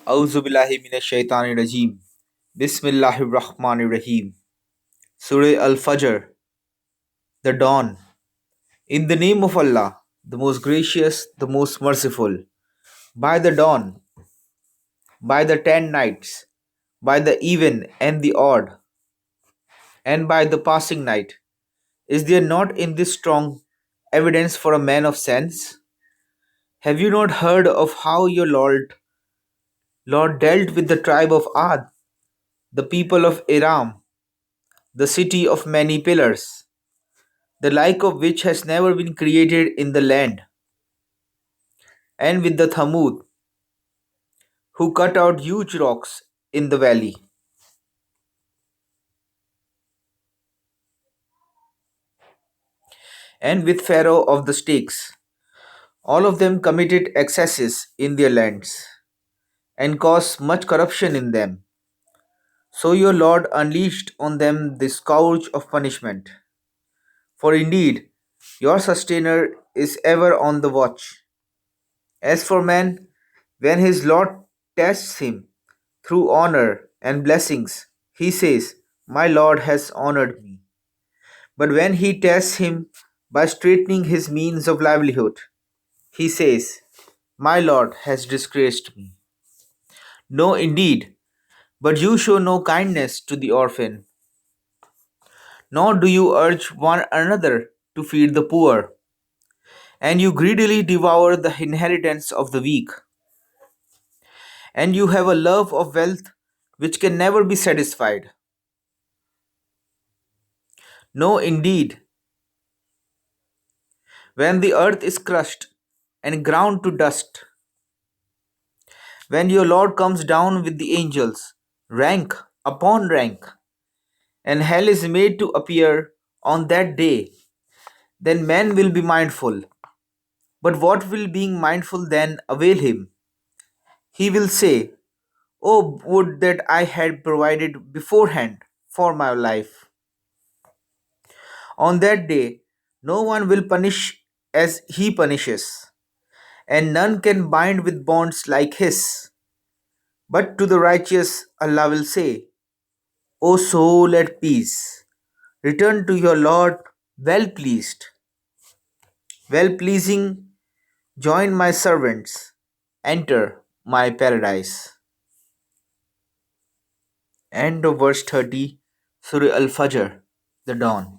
Auzubillahi minash shaitanir rajim. Bismillahir Rahmanir Rahim. Surah Al Fajr, the dawn. In the name of Allah, the most gracious, the most merciful. By the dawn, by the 10 nights, by the even and the odd, and by the passing night. Is there not in this strong evidence for a man of sense? Have you not heard of how your Lord dealt with the tribe of Ad, the people of Aram, the city of many pillars, the like of which has never been created in the land, and with the Thamud, who cut out huge rocks in the valley, and with Pharaoh of the stakes. All of them committed excesses in their lands, and caused much corruption in them. So your Lord unleashed on them the scourge of punishment. For indeed, your sustainer is ever on the watch. As for man, when his Lord tests him through honor and blessings, he says, My Lord has honored me. But when he tests him by straightening his means of livelihood, he says, My Lord has disgraced me. No, indeed, but you show no kindness to the orphan, nor do you urge one another to feed the poor, and you greedily devour the inheritance of the weak, and you have a love of wealth which can never be satisfied. No, indeed, when the earth is crushed and ground to dust, when your Lord comes down with the angels, rank upon rank, and hell is made to appear on that day, then man will be mindful. But what will being mindful then avail him? He will say, Oh, would that I had provided beforehand for my life. On that day, no one will punish as he punishes, and none can bind with bonds like his. But to the righteous, Allah will say, O soul at peace, return to your Lord well pleased, well pleasing, join my servants, enter my paradise. End of verse 30, Surah Al Fajr, the dawn.